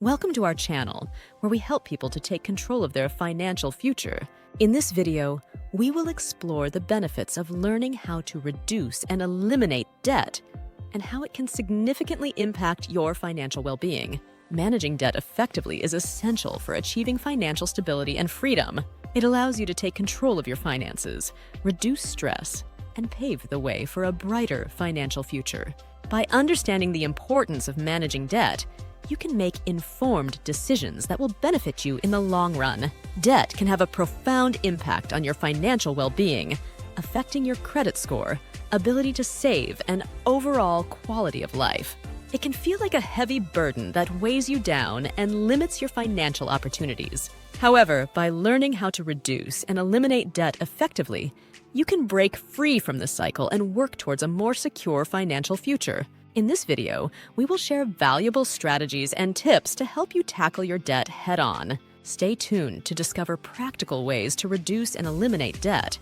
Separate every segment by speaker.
Speaker 1: Welcome to our channel, where we help people to take control of their financial future. In this video, we will explore the benefits of learning how to reduce and eliminate debt and how it can significantly impact your financial well-being. Managing debt effectively is essential for achieving financial stability and freedom. It allows you to take control of your finances, reduce stress, and pave the way for a brighter financial future. By understanding the importance of managing debt, you can make informed decisions that will benefit you in the long run. Debt can have a profound impact on your financial well-being, affecting your credit score, ability to save, and overall quality of life. It can feel like a heavy burden that weighs you down and limits your financial opportunities. However, by learning how to reduce and eliminate debt effectively, you can break free from this cycle and work towards a more secure financial future. In this video, we will share valuable strategies and tips to help you tackle your debt head-on. Stay tuned to discover practical ways to reduce and eliminate debt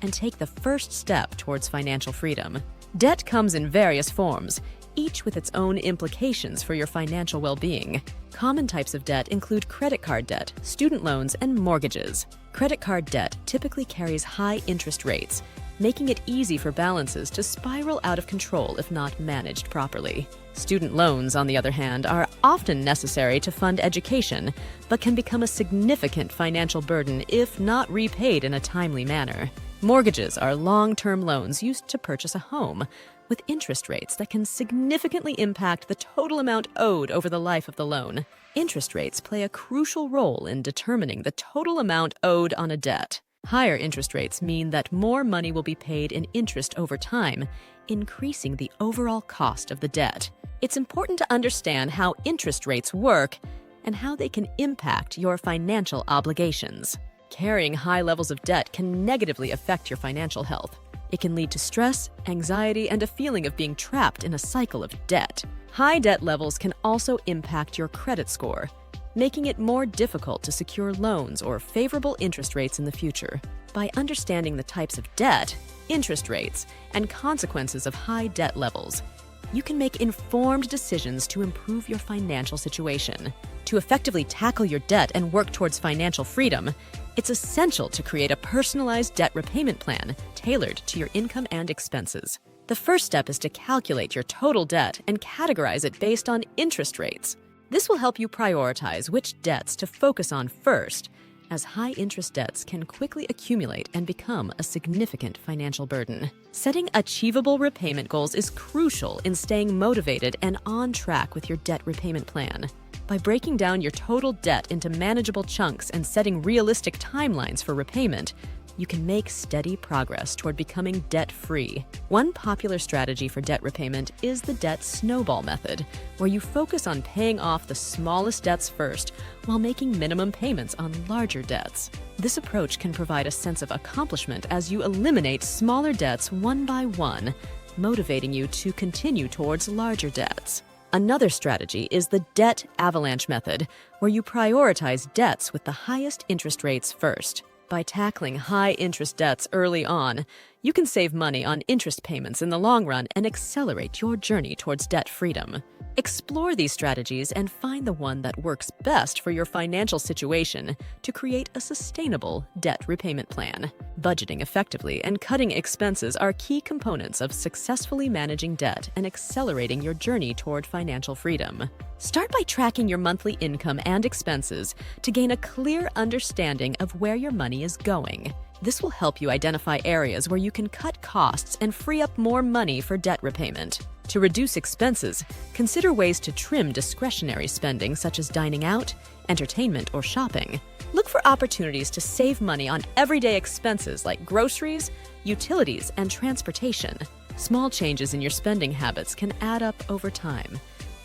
Speaker 1: and take the first step towards financial freedom. Debt comes in various forms, each with its own implications for your financial well-being. Common types of debt include credit card debt, student loans, and mortgages. Credit card debt typically carries high interest rates, making it easy for balances to spiral out of control if not managed properly. Student loans, on the other hand, are often necessary to fund education, but can become a significant financial burden if not repaid in a timely manner. Mortgages are long-term loans used to purchase a home, with interest rates that can significantly impact the total amount owed over the life of the loan. Interest rates play a crucial role in determining the total amount owed on a debt. Higher interest rates mean that more money will be paid in interest over time, increasing the overall cost of the debt. It's important to understand how interest rates work and how they can impact your financial obligations. Carrying high levels of debt can negatively affect your financial health. It can lead to stress, anxiety, and a feeling of being trapped in a cycle of debt. High debt levels can also impact your credit score, making it more difficult to secure loans or favorable interest rates in the future. By understanding the types of debt, interest rates, and consequences of high debt levels, you can make informed decisions to improve your financial situation. To effectively tackle your debt and work towards financial freedom, it's essential to create a personalized debt repayment plan tailored to your income and expenses. The first step is to calculate your total debt and categorize it based on interest rates. This will help you prioritize which debts to focus on first, as high-interest debts can quickly accumulate and become a significant financial burden. Setting achievable repayment goals is crucial in staying motivated and on track with your debt repayment plan. By breaking down your total debt into manageable chunks and setting realistic timelines for repayment, you can make steady progress toward becoming debt-free. One popular strategy for debt repayment is the debt snowball method, where you focus on paying off the smallest debts first while making minimum payments on larger debts. This approach can provide a sense of accomplishment as you eliminate smaller debts one by one, motivating you to continue towards larger debts. Another strategy is the debt avalanche method, where you prioritize debts with the highest interest rates first. By tackling high-interest debts early on, you can save money on interest payments in the long run and accelerate your journey towards debt freedom. Explore these strategies and find the one that works best for your financial situation to create a sustainable debt repayment plan. Budgeting effectively and cutting expenses are key components of successfully managing debt and accelerating your journey toward financial freedom. Start by tracking your monthly income and expenses to gain a clear understanding of where your money is going. This will help you identify areas where you can cut costs and free up more money for debt repayment. To reduce expenses, consider ways to trim discretionary spending such as dining out, entertainment, or shopping. Look for opportunities to save money on everyday expenses like groceries, utilities, and transportation. Small changes in your spending habits can add up over time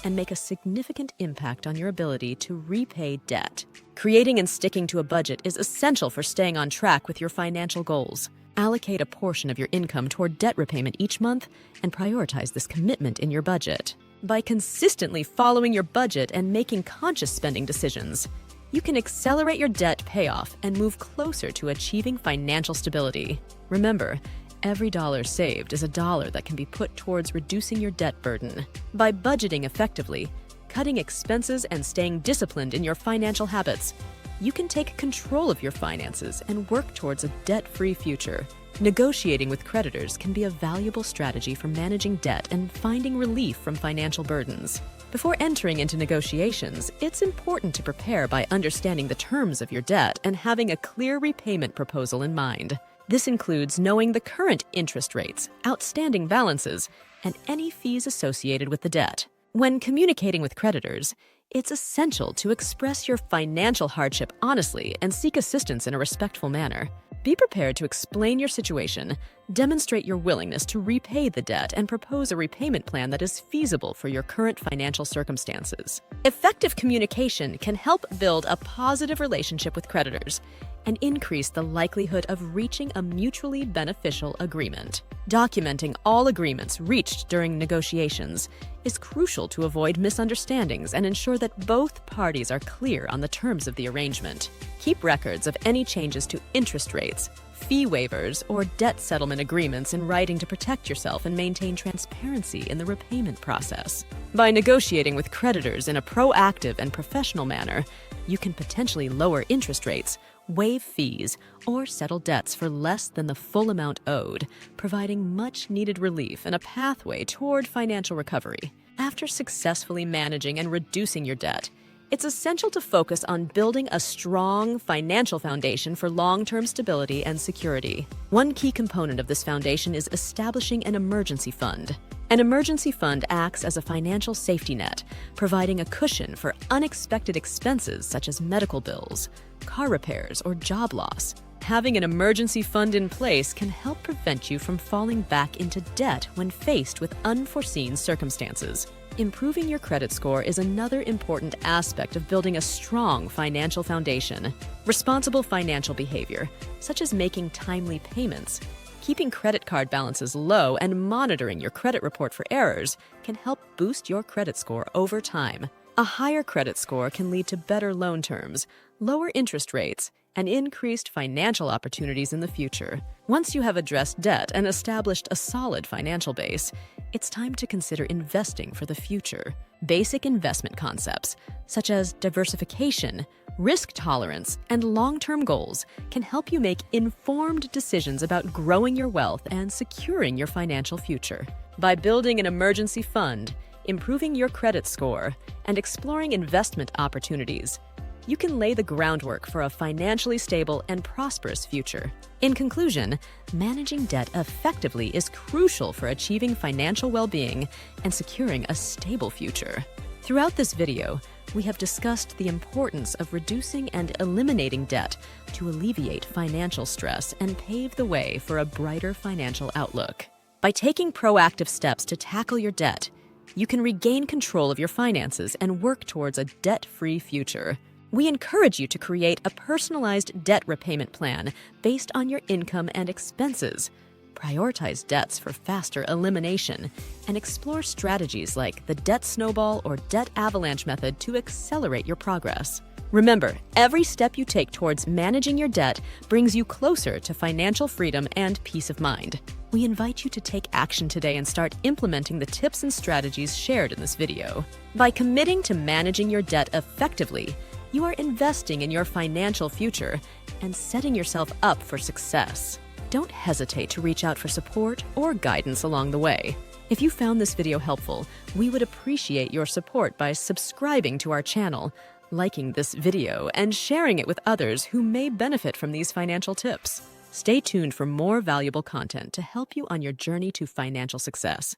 Speaker 1: and make a significant impact on your ability to repay debt. Creating and sticking to a budget is essential for staying on track with your financial goals. Allocate a portion of your income toward debt repayment each month and prioritize this commitment in your budget. By consistently following your budget and making conscious spending decisions, you can accelerate your debt payoff and move closer to achieving financial stability. Remember, every dollar saved is a dollar that can be put towards reducing your debt burden. By budgeting effectively, cutting expenses and staying disciplined in your financial habits, you can take control of your finances and work towards a debt-free future. Negotiating with creditors can be a valuable strategy for managing debt and finding relief from financial burdens. Before entering into negotiations, it's important to prepare by understanding the terms of your debt and having a clear repayment proposal in mind. This includes knowing the current interest rates, outstanding balances, and any fees associated with the debt. When communicating with creditors, it's essential to express your financial hardship honestly and seek assistance in a respectful manner. Be prepared to explain your situation, demonstrate your willingness to repay the debt, and propose a repayment plan that is feasible for your current financial circumstances. Effective communication can help build a positive relationship with creditors and increase the likelihood of reaching a mutually beneficial agreement. Documenting all agreements reached during negotiations is crucial to avoid misunderstandings and ensure that both parties are clear on the terms of the arrangement. Keep records of any changes to interest rates, fee waivers, or debt settlement agreements in writing to protect yourself and maintain transparency in the repayment process. By negotiating with creditors in a proactive and professional manner, you can potentially lower interest rates, waive fees, or settle debts for less than the full amount owed, providing much-needed relief and a pathway toward financial recovery. After successfully managing and reducing your debt, it's essential to focus on building a strong financial foundation for long-term stability and security. One key component of this foundation is establishing an emergency fund. An emergency fund acts as a financial safety net, providing a cushion for unexpected expenses such as medical bills, car repairs, or job loss. Having an emergency fund in place can help prevent you from falling back into debt when faced with unforeseen circumstances. Improving your credit score is another important aspect of building a strong financial foundation. Responsible financial behavior, such as making timely payments, keeping credit card balances low, and monitoring your credit report for errors can help boost your credit score over time. A higher credit score can lead to better loan terms, lower interest rates, and increased financial opportunities in the future. Once you have addressed debt and established a solid financial base, it's time to consider investing for the future. Basic investment concepts, such as diversification, risk tolerance, and long-term goals, can help you make informed decisions about growing your wealth and securing your financial future. By building an emergency fund, improving your credit score, and exploring investment opportunities, you can lay the groundwork for a financially stable and prosperous future. In conclusion, managing debt effectively is crucial for achieving financial well-being and securing a stable future. Throughout this video, we have discussed the importance of reducing and eliminating debt to alleviate financial stress and pave the way for a brighter financial outlook. By taking proactive steps to tackle your debt, you can regain control of your finances and work towards a debt-free future. We encourage you to create a personalized debt repayment plan based on your income and expenses. Prioritize debts for faster elimination and explore strategies like the debt snowball or debt avalanche method to accelerate your progress. Remember, every step you take towards managing your debt brings you closer to financial freedom and peace of mind. We invite you to take action today and start implementing the tips and strategies shared in this video. By committing to managing your debt effectively, you are investing in your financial future and setting yourself up for success. Don't hesitate to reach out for support or guidance along the way. If you found this video helpful, we would appreciate your support by subscribing to our channel, liking this video, and sharing it with others who may benefit from these financial tips. Stay tuned for more valuable content to help you on your journey to financial success.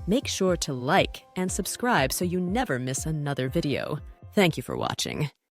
Speaker 1: Make sure to like and subscribe so you never miss another video. Thank you for watching.